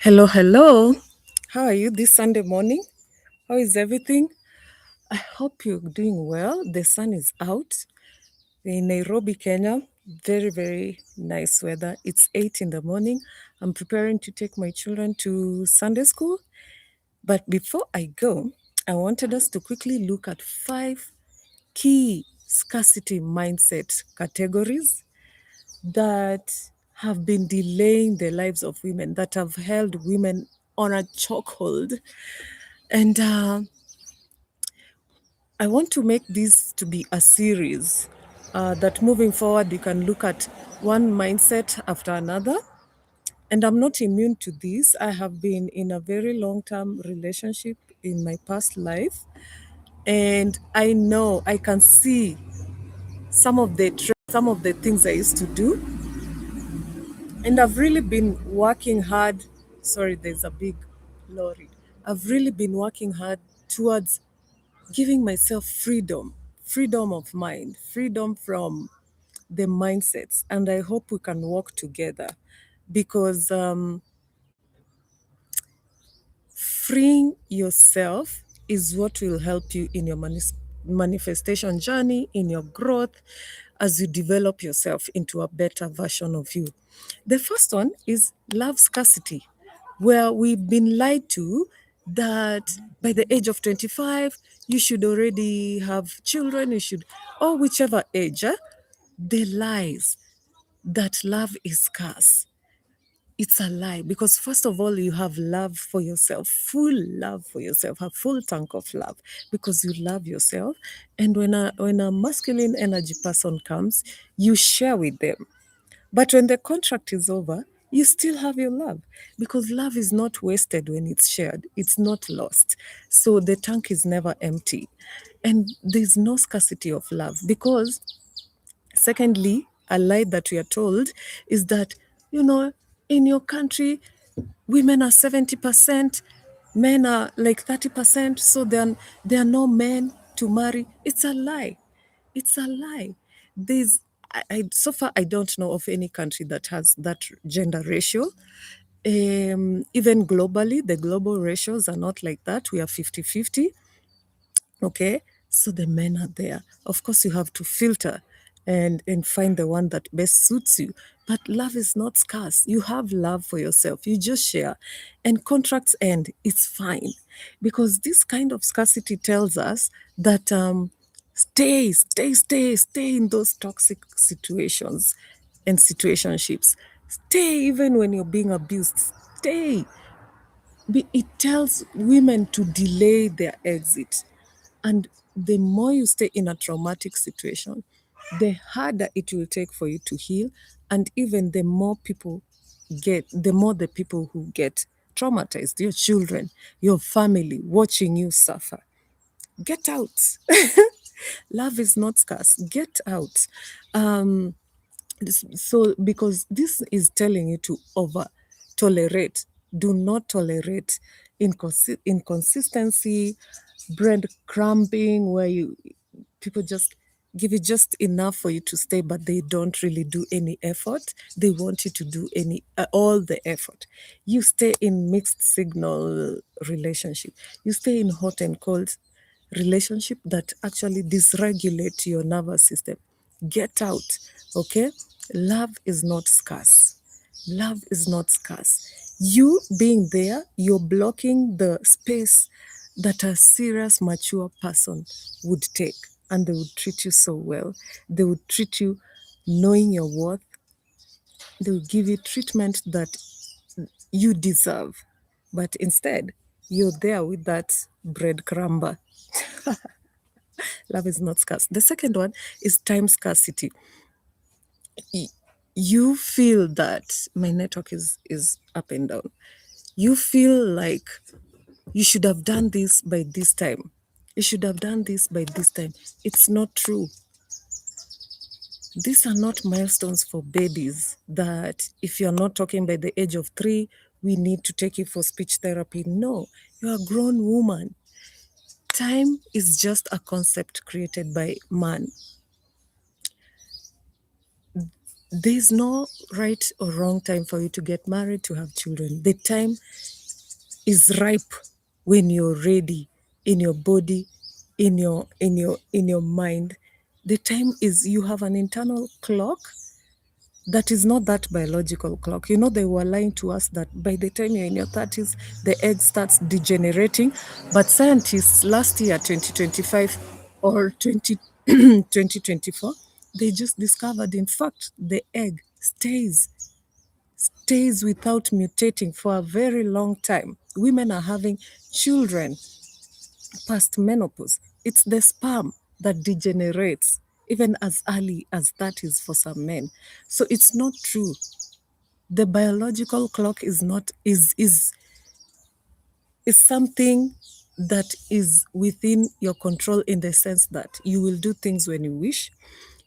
Hello, hello. How are you this Sunday morning? How is everything? I hope you're doing well. The sun is out in Nairobi, Kenya. Very, very nice weather. It's 8 in the morning. I'm preparing to take my children to Sunday school. But before I go, I wanted us to quickly look at 5 key scarcity mindset categories that have been delaying the lives of women, that have held women on a chokehold. And I want to make this to be a series that moving forward, you can look at one mindset after another. And I'm not immune to this. I have been in a very long term relationship in my past life. And I know I can see some of the things I used to do. And I've really been working hard. Sorry, there's a big lorry. I've really been working hard towards giving myself freedom of mind, freedom from the mindsets. And I hope we can work together because freeing yourself is what will help you in your manifestation journey, in your growth, as you develop yourself into a better version of you. The first one is love scarcity, where we've been lied to that by the age of 25, you should already have children, you should, or whichever age, the lies that love is scarce. It's a lie because first of all you have love for yourself, full love for yourself, a full tank of love because you love yourself. And when a masculine energy person comes, you share with them. But when the contract is over, you still have your love because love is not wasted when it's shared, it's not lost. So the tank is never empty. And there's no scarcity of love because, secondly, a lie that we are told is that, in your country, women are 70%, men are like 30%, so there are no men to marry. It's a lie. It's a lie. So far, I don't know of any country that has that gender ratio. Even globally, the global ratios are not like that. We are 50-50. Okay, so the men are there. Of course, you have to filter and find the one that best suits you. But love is not scarce. You have love for yourself. You just share. And contracts end. It's fine. Because this kind of scarcity tells us that stay in those toxic situations and situationships. Stay even when you're being abused. Stay. It tells women to delay their exit. And the more you stay in a traumatic situation, the harder it will take for you to heal. And even the more the people who get traumatized, your children, your family, watching you suffer. Get out. Love is not scarce. Get out. So because this is telling you to over tolerate, do not tolerate inconsistency, breadcrumbing, where people just give you just enough for you to stay, but they don't really do any effort. They want you to do all the effort. You stay in mixed signal relationship, you stay in hot and cold relationship that actually dysregulate your nervous system. Get out. Okay, love is not scarce. Love is not scarce. You being there, you're blocking the space that a serious mature person would take, and they would treat you so well. They would treat you knowing your worth. They will give you treatment that you deserve, but instead you're there with that breadcrumber. Love is not scarce. The second one is time scarcity. Y- You feel that my network is up and down. You feel like you should have done this by this time. You should have done this by this time. It's not true. These are not milestones for babies that if you're not talking by the age of 3, we need to take you for speech therapy. No, you're a grown woman. Time is just a concept created by man. There's no right or wrong time for you to get married, to have children. The time is ripe when you're ready in your body, in your mind. The time is, you have an internal clock that is not that biological clock. They were lying to us that by the time you're in your 30s, the egg starts degenerating. But scientists last year, 2025 or 2024, they just discovered, in fact, the egg stays without mutating for a very long time. Women are having children past menopause. It's the sperm that degenerates even as early as that is for some men. So it's not true. The biological clock is something that is within your control, in the sense that you will do things when you wish,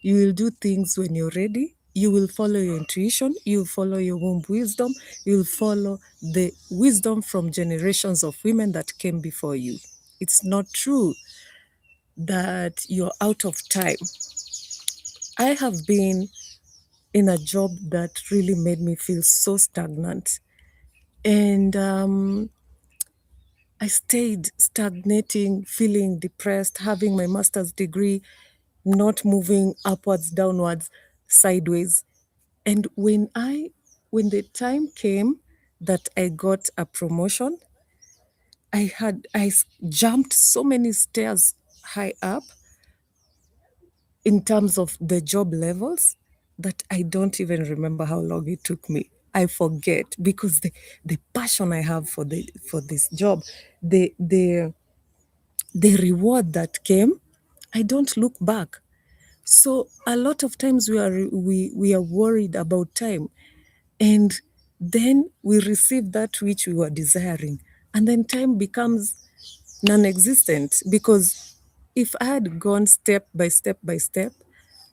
you will do things when you're ready, you will follow your intuition, you'll follow your womb wisdom, you'll follow the wisdom from generations of women that came before you. It's not true that you're out of time. I have been in a job that really made me feel so stagnant. And I stayed stagnating, feeling depressed, having my master's degree, not moving upwards, downwards, sideways. And when the time came that I got a promotion, I jumped so many stairs high up in terms of the job levels that I don't even remember how long it took me. I forget, because the passion I have for this job, the reward that came, I don't look back. So a lot of times we are worried about time, and then we receive that which we were desiring, and then time becomes non-existent, because if I had gone step by step by step,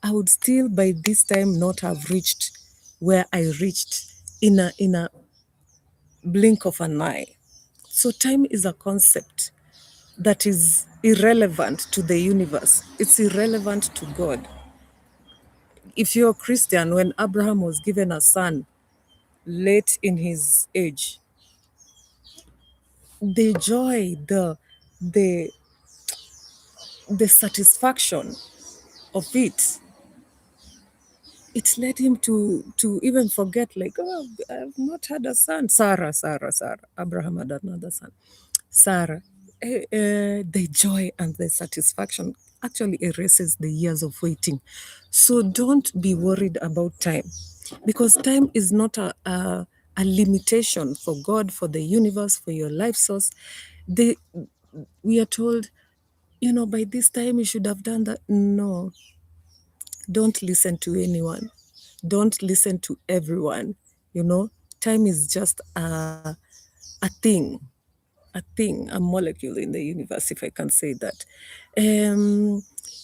I would still by this time not have reached where I reached in a blink of an eye. So time is a concept that is irrelevant to the universe. It's irrelevant to God. If you're a Christian, when Abraham was given a son late in his age, the joy, the the satisfaction of it led him to even forget, like, oh, I've not had a son. Sarah. Abraham had another son. Sarah. The joy and the satisfaction actually erases the years of waiting. So don't be worried about time, because time is not a limitation for God, for the universe, for your life source. We are told, by this time you should have done that. No, don't listen to anyone. Don't listen to everyone. Time is just a thing, a molecule in the universe, if I can say that.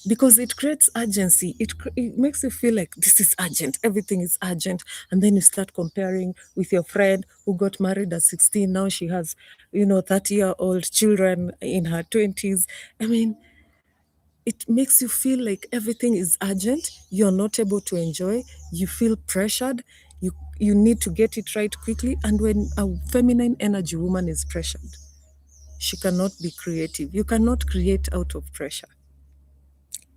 Because it creates urgency. It makes you feel like this is urgent, everything is urgent. And then you start comparing with your friend who got married at 16. Now she has, 30-year-old children in her 20s. I mean, it makes you feel like everything is urgent. You're not able to enjoy. You feel pressured. You need to get it right quickly. And when a feminine energy woman is pressured, she cannot be creative. You cannot create out of pressure.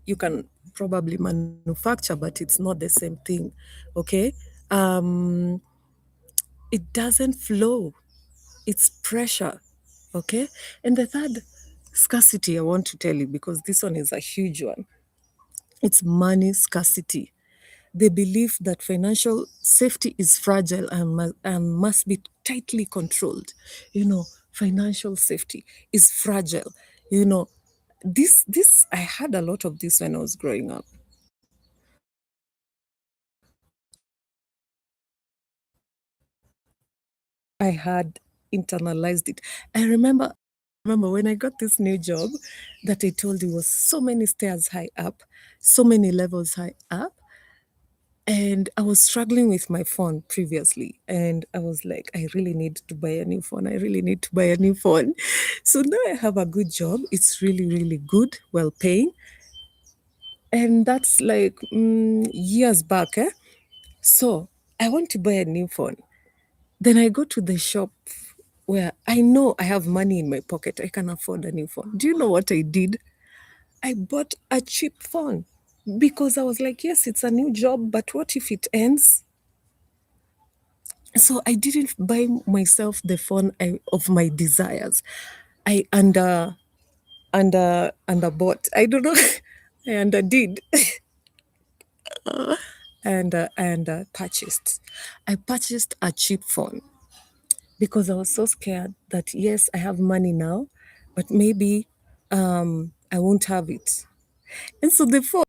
You can probably manufacture, but it's not the same thing. Okay? Um, it doesn't flow. It's pressure. Okay? And the third scarcity I want to tell you, because this one is a huge one. It's money scarcity. The belief that financial safety is fragile and must be tightly controlled. Financial safety is fragile. This I had a lot of this when I was growing up. I had internalized it. I remember when I got this new job that I told you was so many stairs high up, so many levels high up. And I was struggling with my phone previously. And I was like, I really need to buy a new phone. I really need to buy a new phone. So now I have a good job. It's really, really good, well paying. And that's like years back. So I want to buy a new phone. Then I go to the shop where I know I have money in my pocket. I can afford a new phone. Do you know what I did? I bought a cheap phone because I was like, yes, it's a new job, but what if it ends? So I didn't buy myself the phone of my desires. I underbought. I don't know. I underdid and purchased. I purchased a cheap phone because I was so scared that yes, I have money now, but maybe I won't have it. And so the phone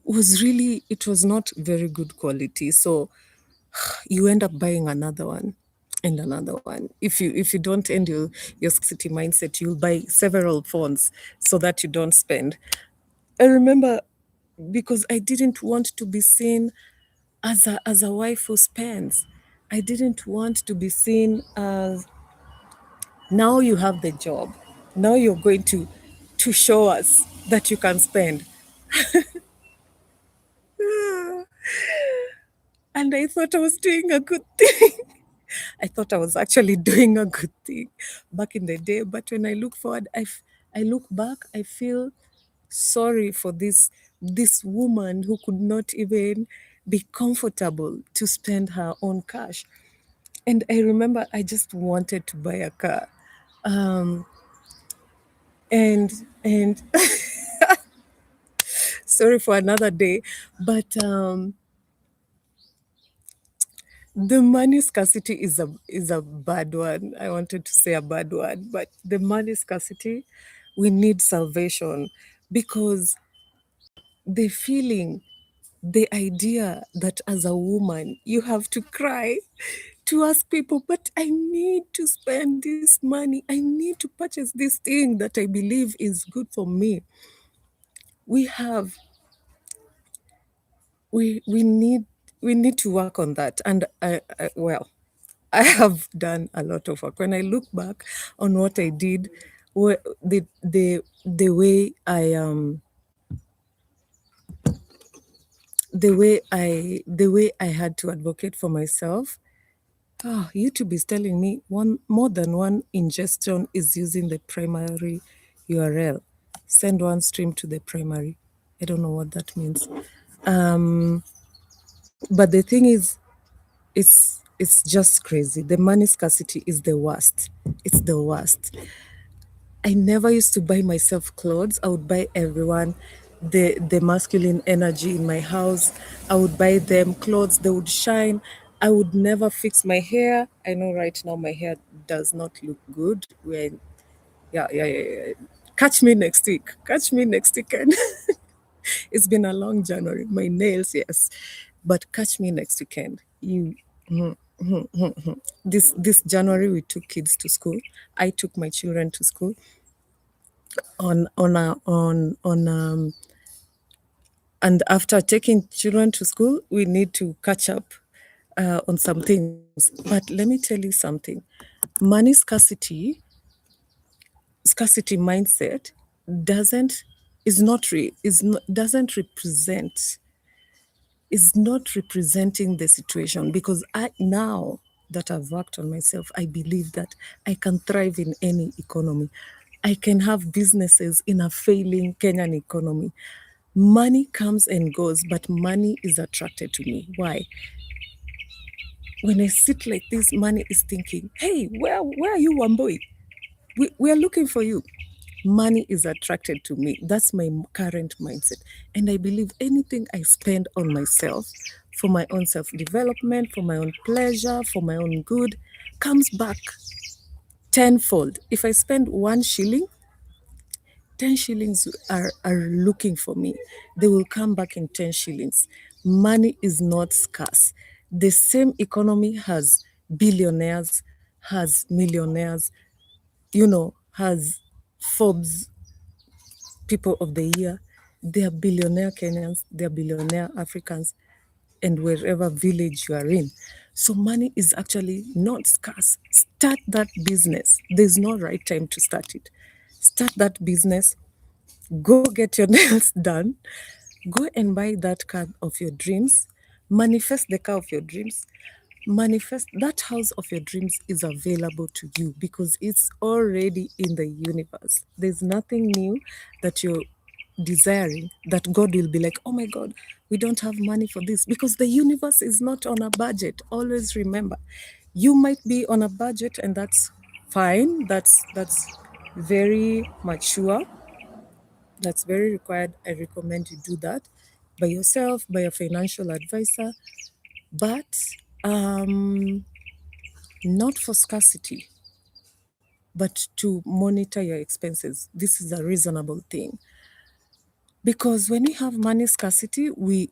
was really, it was not very good quality. So you end up buying another one and another one. If you don't end your scarcity mindset, you'll buy several phones so that you don't spend. I remember because I didn't want to be seen as a wife who spends. I didn't want to be seen as, now you have the job. Now you're going to show us that you can spend. And I thought I was doing a good thing. I thought I was actually doing a good thing back in the day. But when I look forward, I look back, I feel sorry for this woman who could not even be comfortable to spend her own cash. And I remember I just wanted to buy a car. Um, and sorry for another day, but the money scarcity is a bad one. I wanted to say a bad word, but the money scarcity, we need salvation because the feeling, the idea that as a woman you have to cry to ask people, but I need to spend this money. I need to purchase this thing that I believe is good for me. We have we need to work on that. And well, I have done a lot of work. When I look back on what I did, the way I had to advocate for myself. YouTube is telling me more than one ingestion is using the primary URL. Send one stream to the primary. I don't know what that means. But the thing is, it's just crazy. The money scarcity is the worst. It's the worst. I never used to buy myself clothes. I would buy everyone the masculine energy in my house. I would buy them clothes. They would shine. I would never fix my hair. I know right now my hair does not look good. Yeah. Catch me next week. Catch me next weekend. It's been a long January. My nails, yes, but catch me next weekend. This January we took kids to school. I took my children to school on and after taking children to school, we need to catch up on some things. But let me tell you something: money scarcity mindset doesn't is not re, is not, doesn't represent is not representing the situation, because I now that I've worked on myself, I believe that I can thrive in any economy. I can have businesses in a failing Kenyan economy. Money comes and goes, but money is attracted to me. Why? When I sit like this, money is thinking, hey, where are you, Wamboi? We are looking for you. Money is attracted to me. That's my current mindset. And I believe anything I spend on myself, for my own self development, for my own pleasure, for my own good, comes back tenfold. If I spend 1 shilling, 10 shillings are looking for me. They will come back in 10 shillings. Money is not scarce. The same economy has billionaires, has millionaires, has Forbes people of the year. They are billionaire Kenyans, they are billionaire Africans, and wherever village you are in. So money is actually not scarce. Start that business. There's no right time to start it. Start that business. Go get your nails done. Go and buy that car of your dreams. Manifest the car of your dreams. Manifest that house of your dreams is available to you because it's already in the universe. There's nothing new that you're desiring that God will be like, oh my God, we don't have money for this, because the universe is not on a budget. Always remember, you might be on a budget, and that's fine. That's very mature. That's very required. I recommend you do that by yourself, by a financial advisor, but not for scarcity, but to monitor your expenses. This is a reasonable thing. Because when we have money scarcity, we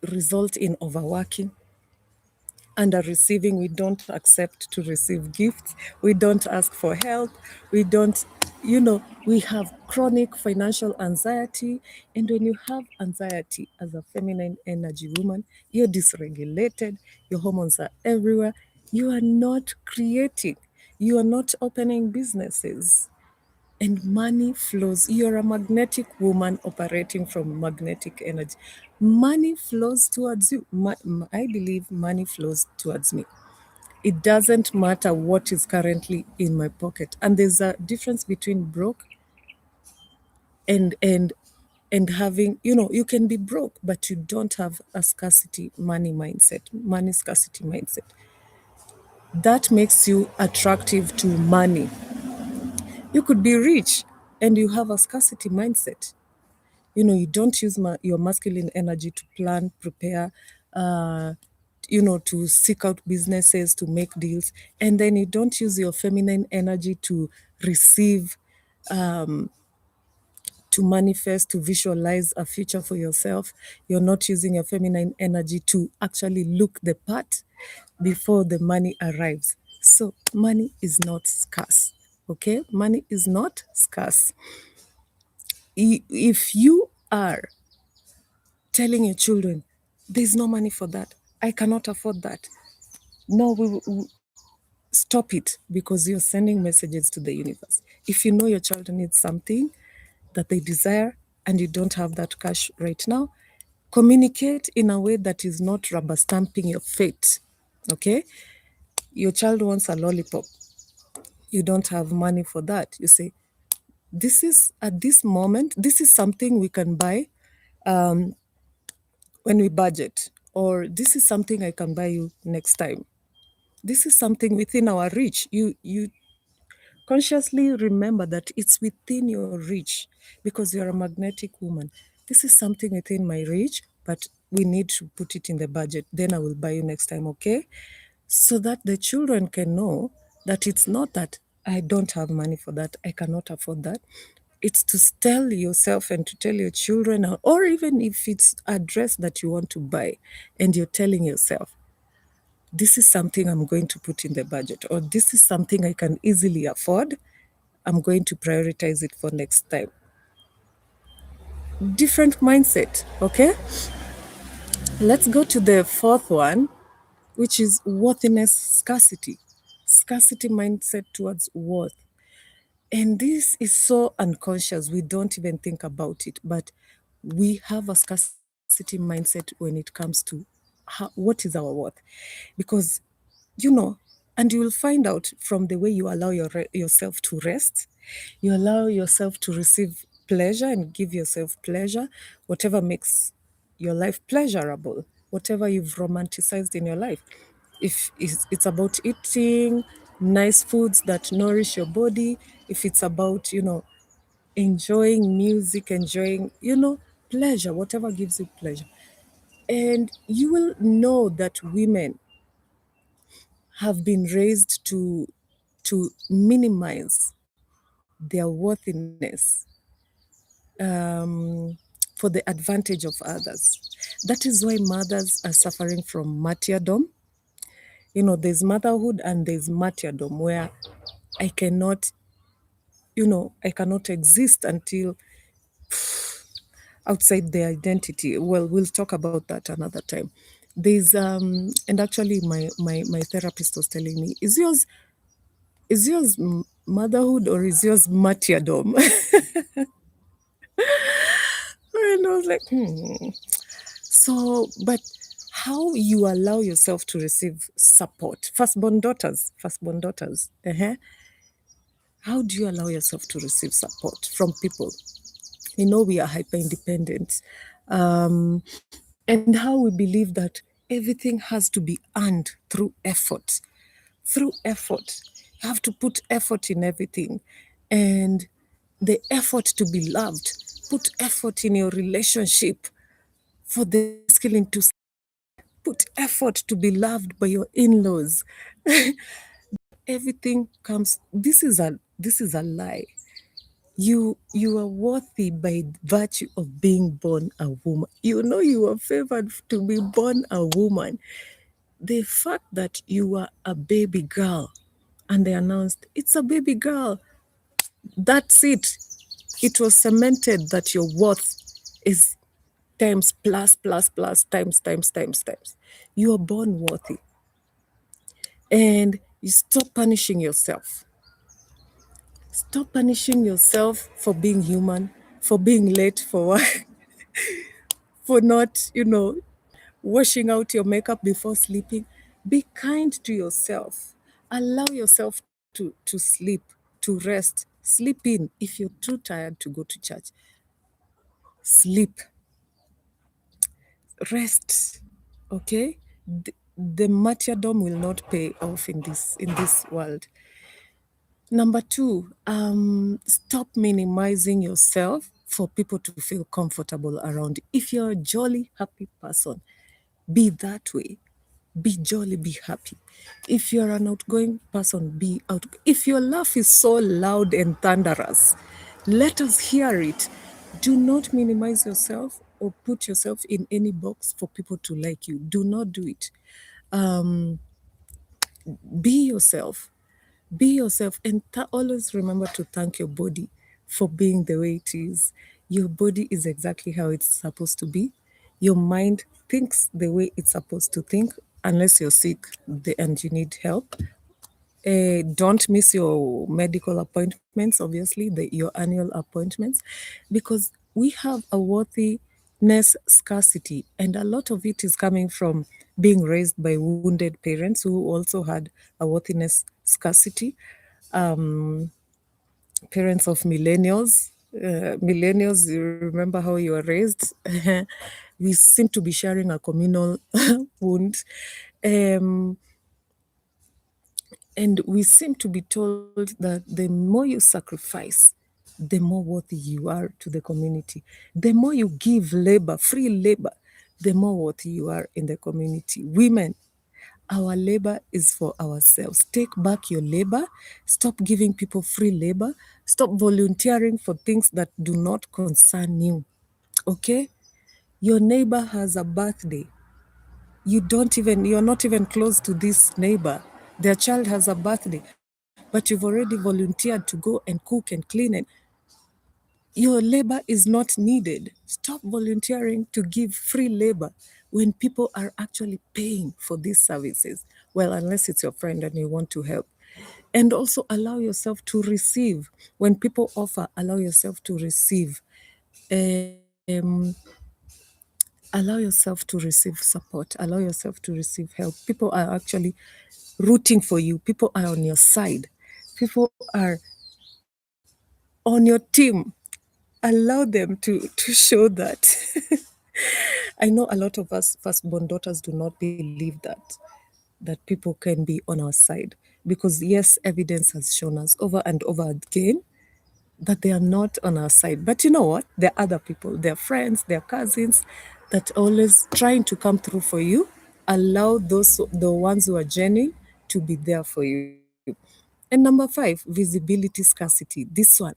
result in overworking, under receiving. We don't accept to receive gifts. We don't ask for help. We don't, we have chronic financial anxiety. And when you have anxiety as a feminine energy woman, you're dysregulated, your hormones are everywhere. You are not creating, you are not opening businesses. And money flows. You're a magnetic woman operating from magnetic energy. Money flows towards you. I believe money flows towards me. It doesn't matter what is currently in my pocket. And there's a difference between broke and and and having, you can be broke, but you don't have a scarcity money scarcity mindset. That makes you attractive to money. You could be rich and you have a scarcity mindset. You don't use your masculine energy to plan, prepare, to seek out businesses, to make deals. And then you don't use your feminine energy to receive, to manifest, to visualize a future for yourself. You're not using your feminine energy to actually look the part before the money arrives. So money is not scarce. Okay? Money is not scarce. If you are telling your children, there's no money for that, I cannot afford that, no, stop it, because you're sending messages to the universe. If you know your child needs something that they desire and you don't have that cash right now, communicate in a way that is not rubber stamping your fate. Okay? Your child wants a lollipop, you don't have money for that. You say, this is at this moment, this is something we can buy when we budget, or this is something I can buy you next time. This is something within our reach. You consciously remember that it's within your reach because you're a magnetic woman. This is something within my reach, but we need to put it in the budget. Then I will buy you next time, okay? So that the children can know that it's not that I don't have money for that, I cannot afford that. It's to tell yourself and to tell your children, or even if it's a dress that you want to buy and you're telling yourself, this is something I'm going to put in the budget, or this is something I can easily afford. I'm going to prioritize it for next time. Different mindset, okay? Let's go to the fourth one, which is worthiness scarcity. Scarcity mindset towards worth. And this is so unconscious, we don't even think about it, but we have a scarcity mindset when it comes to what is our worth. Because, and you will find out from the way you allow yourself to rest, you allow yourself to receive pleasure and give yourself pleasure, whatever makes your life pleasurable, whatever you've romanticized in your life. If it's about eating nice foods that nourish your body, if it's about, enjoying music, enjoying, pleasure, whatever gives you pleasure. And you will know that women have been raised to minimize their worthiness for the advantage of others. That is why mothers are suffering from martyrdom. There's motherhood and there's martyrdom, where I cannot, I cannot exist until outside their identity. Well, we'll talk about that another time. There's and actually my therapist was telling me, is yours motherhood or is yours martyrdom? And I was like, So, but how you allow yourself to receive support. Firstborn daughters. How do you allow yourself to receive support from people? We are hyper independent. And how we believe that everything has to be earned through effort. Through effort. You have to put effort in everything. And the effort to be loved, put effort in your relationship for the masculine to put effort to be loved by your in-laws. Everything comes. This is a lie. You are worthy by virtue of being born a woman. You are favored to be born a woman. The fact that you are a baby girl and they announced it's a baby girl, that's it. It was cemented that your worth is times plus times. You are born worthy. And you stop punishing yourself. Stop punishing yourself for being human, for being late for work, for not, washing out your makeup before sleeping. Be kind to yourself. Allow yourself to sleep, to rest. Sleep in. If you're too tired to go to church, sleep, rest. Okay? The martyrdom will not pay off in this world. Number two, stop minimizing yourself for people to feel comfortable around. If you're a jolly, happy person, be that way. Be jolly, be happy. If you're an outgoing person, be out. If your laugh is so loud and thunderous, let us hear it. Do not minimize yourself or put yourself in any box for people to like you. Do not do it. Be yourself. Be yourself and always remember to thank your body for being the way it is. Your body is exactly how it's supposed to be. Your mind thinks the way it's supposed to think, unless you're sick and you need help. Don't miss your medical appointments, obviously, your annual appointments, because we have a worthiness scarcity, and a lot of it is coming from being raised by wounded parents who also had a worthiness scarcity. Parents of millennials, you remember how you were raised. We seem to be sharing a communal wound. Um, And we seem to be told that the more you sacrifice, the more worthy you are to the community. The more you give labor, free labor, the more worthy you are in the community. Women, our labor is for ourselves. Take back your labor. Stop giving people free labor. Stop volunteering for things that do not concern you. Okay? Your neighbor has a birthday. You're not even close to this neighbor. Their child has a birthday, but you've already volunteered to go and cook and clean, and your labor is not needed. Stop volunteering to give free labor when people are actually paying for these services. Well, unless it's your friend and you want to help. And also allow yourself to receive. When people offer, allow yourself to receive. Allow yourself to receive support. Allow yourself to receive help. People are actually rooting for you. People are on your side. People are on your team. Allow them to show that. I know a lot of us firstborn daughters do not believe that people can be on our side, because yes, evidence has shown us over and over again that they are not on our side. But you know what? There are other people, their friends, their cousins, that always trying to come through for you. Allow the ones who are genuine to be there for you. And number 5, visibility scarcity. This one,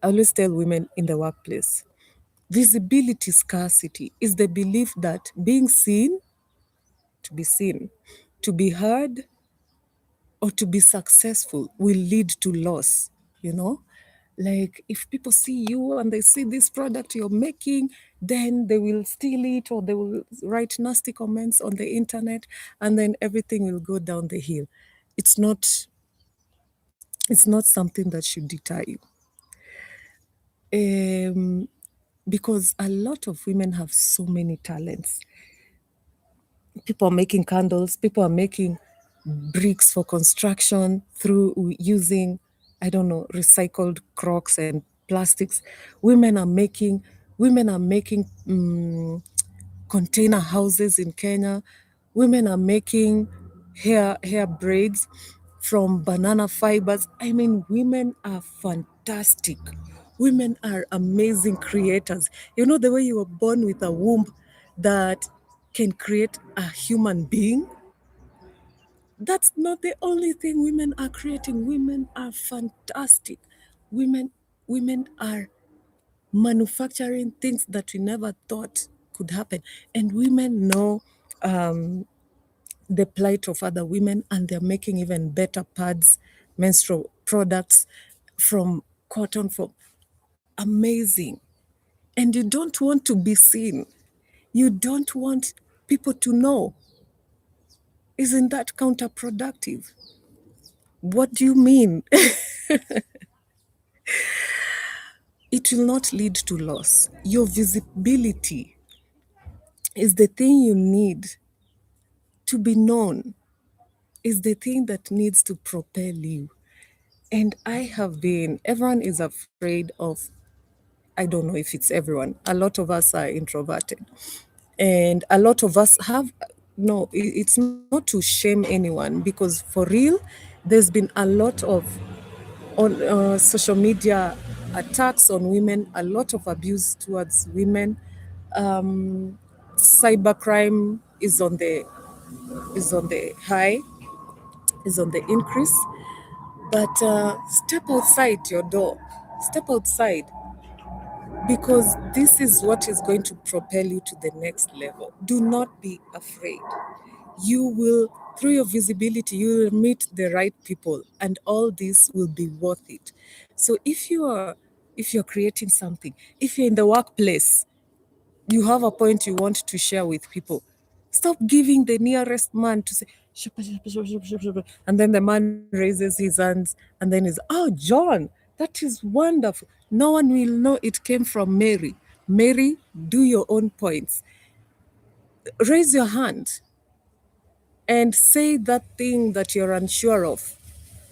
I always tell women in the workplace, visibility scarcity is the belief that being seen, to be heard, or to be successful will lead to loss, you know? Like if people see you and they see this product you're making, then they will steal it or they will write nasty comments on the internet, and then everything will go down the hill. It's not something that should deter you. Because a lot of women have so many talents. People are making candles, people are making bricks for construction through using, I don't know, recycled crocs and plastics. Women are making container houses in Kenya. Women are making hair braids from banana fibers. I mean, women are fantastic. Women are amazing creators. You know, the way you were born with a womb that can create a human being, that's not the only thing women are creating. Women are fantastic. Women women are manufacturing things that we never thought could happen. And women know the plight of other women, and they're making even better pads, menstrual products from cotton, from amazing. And you don't want to be seen. You don't want people to know. Isn't that counterproductive? What do you mean? It will not lead to loss. Your visibility is the thing you need to be known, is the thing that needs to propel you. And everyone is afraid of, I don't know if it's everyone, a lot of us are introverted. And a lot of us have, no, it's not to shame anyone, because for real, there's been a lot of on social media attacks on women, a lot of abuse towards women. Cybercrime is on the high, is on the increase. But step outside your door, step outside, because this is what is going to propel you to the next level. Do not be afraid. You will, through your visibility, you will meet the right people, and all this will be worth it. So if you're creating something, if you're in the workplace, you have a point you want to share with people, stop giving the nearest man to say, "Shupa, shupa, shupa, shupa, shupa, shupa," and then the man raises his hands, and then he's, "Oh, John, that is wonderful." No one will know it came from Mary. Mary, do your own points. Raise your hand and say that thing that you're unsure of.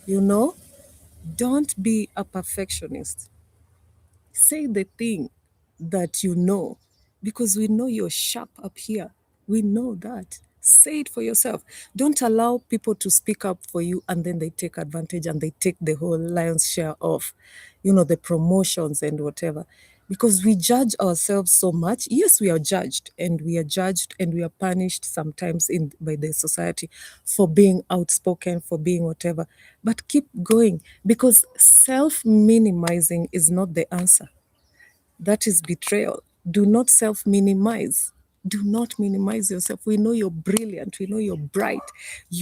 You know, don't be a perfectionist. Say the thing that you know, because we know you're sharp up here. We know that. Say it for yourself. Don't allow people to speak up for you and then they take advantage and they take the whole lion's share of, the promotions and whatever. Because we judge ourselves so much. Yes, we are judged, and we are judged and we are punished sometimes by the society for being outspoken, for being whatever. But keep going, because self minimizing is not the answer. That is betrayal. Do not self minimize. Do not minimize yourself. We know you're brilliant. We know you're bright.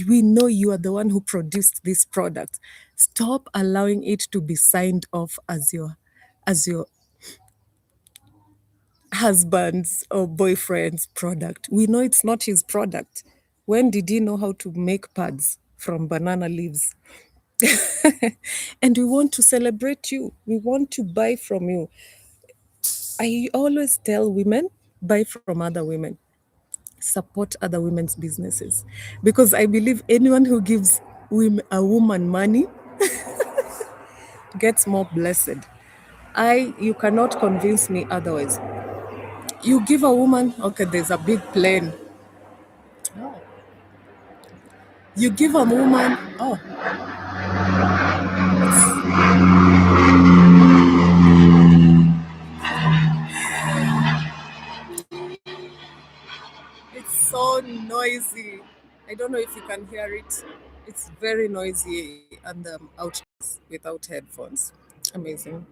We know you are the one who produced this product. Stop allowing it to be signed off as your husband's or boyfriend's product. We know it's not his product. When did he know how to make pads from banana leaves? And we want to celebrate you. We want to buy from you. I always tell women, buy from other women, support other women's businesses, because I believe anyone who gives a woman money gets more blessed. You cannot convince me otherwise. You give a woman, okay, there's a big plane. You give a woman, oh, it's so noisy. I don't know if you can hear it. It's very noisy, and out without headphones. Amazing.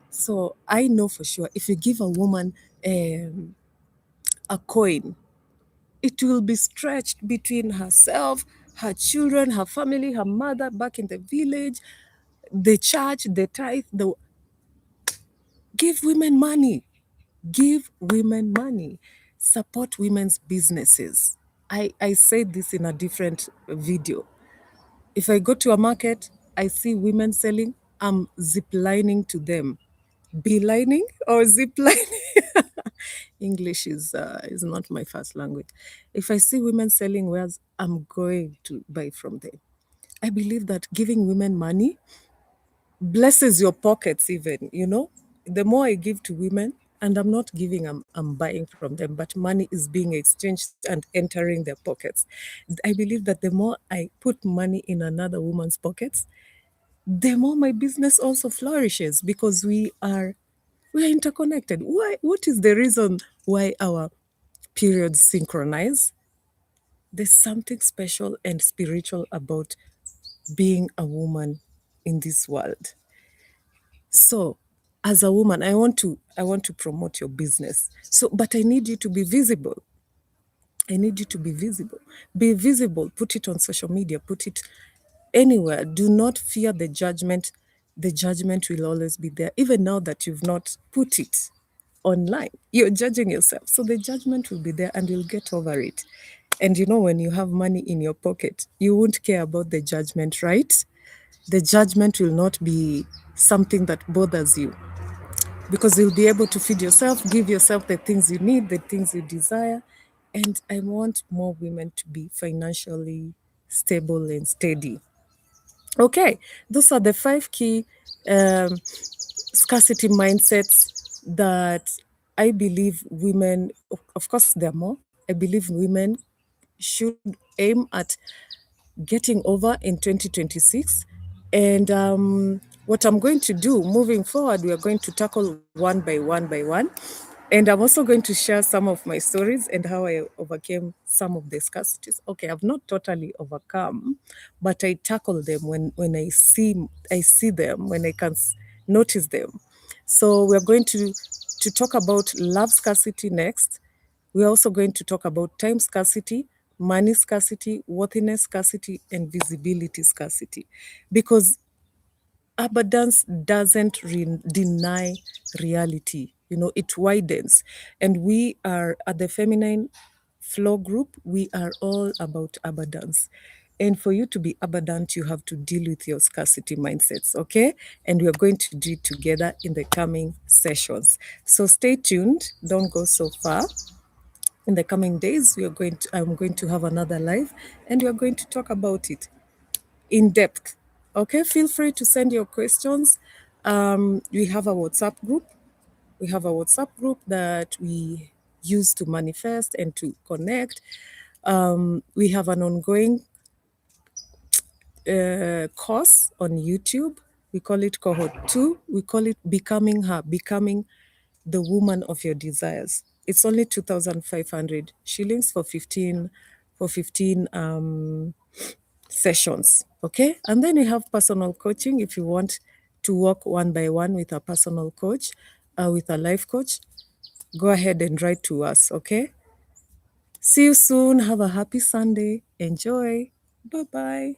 So I know for sure, if you give a woman a coin, it will be stretched between herself, her children, her family, her mother back in the village, the church, the tithe. Give women money. Give women money. Support women's businesses. I said this in a different video. If I go to a market, I see women selling, I'm zip lining to them. Beelining or zip lining? English is not my first language. If I see women selling wares, I'm going to buy from them. I believe that giving women money blesses your pockets even, you know. The more I give to women, and I'm not giving, I'm buying from them, but money is being exchanged and entering their pockets. I believe that the more I put money in another woman's pockets, the more my business also flourishes, because we are interconnected. Why? What is the reason why our periods synchronize? There's something special and spiritual about being a woman in this world. So, as a woman, I want to promote your business. So, but I need you to be visible. I need you to be visible. Be visible. Put it on social media. Put it anywhere. Do not fear the judgment. The judgment will always be there. Even now that you've not put it online, you're judging yourself. So the judgment will be there and you'll get over it. And you know, when you have money in your pocket, you won't care about the judgment, right? The judgment will not be something that bothers you, because you'll be able to feed yourself, give yourself the things you need, the things you desire. And I want more women to be financially stable and steady. Okay, those are the 5 key scarcity mindsets that I believe women, of course, there are more. I believe women should aim at getting over in 2026. And what I'm going to do moving forward, we are going to tackle one by one by one. And I'm also going to share some of my stories and how I overcame some of the scarcities. Okay, I've not totally overcome, but I tackle them when I see them, when I can notice them. So we're going to talk about love scarcity next. We're also going to talk about time scarcity, money scarcity, worthiness scarcity, and visibility scarcity. Because abundance doesn't deny reality, you know, it widens. And we are at the Feminine Flow Group, we are all about abundance. And for you to be abundant, you have to deal with your scarcity mindsets, okay? And we are going to do it together in the coming sessions. So stay tuned, don't go so far. In the coming days, I'm going to have another live, and we are going to talk about it in depth. Okay, feel free to send your questions. We have a WhatsApp group. We have a WhatsApp group that we use to manifest and to connect. We have an ongoing course on YouTube. We call it Cohort 2. We call it Becoming Her, Becoming the Woman of Your Desires. It's only 2,500 shillings for 15 sessions. Okay. And then we have personal coaching. If you want to work one by one with a personal coach, with a life coach, go ahead and write to us. Okay. See you soon. Have a happy Sunday. Enjoy. Bye bye.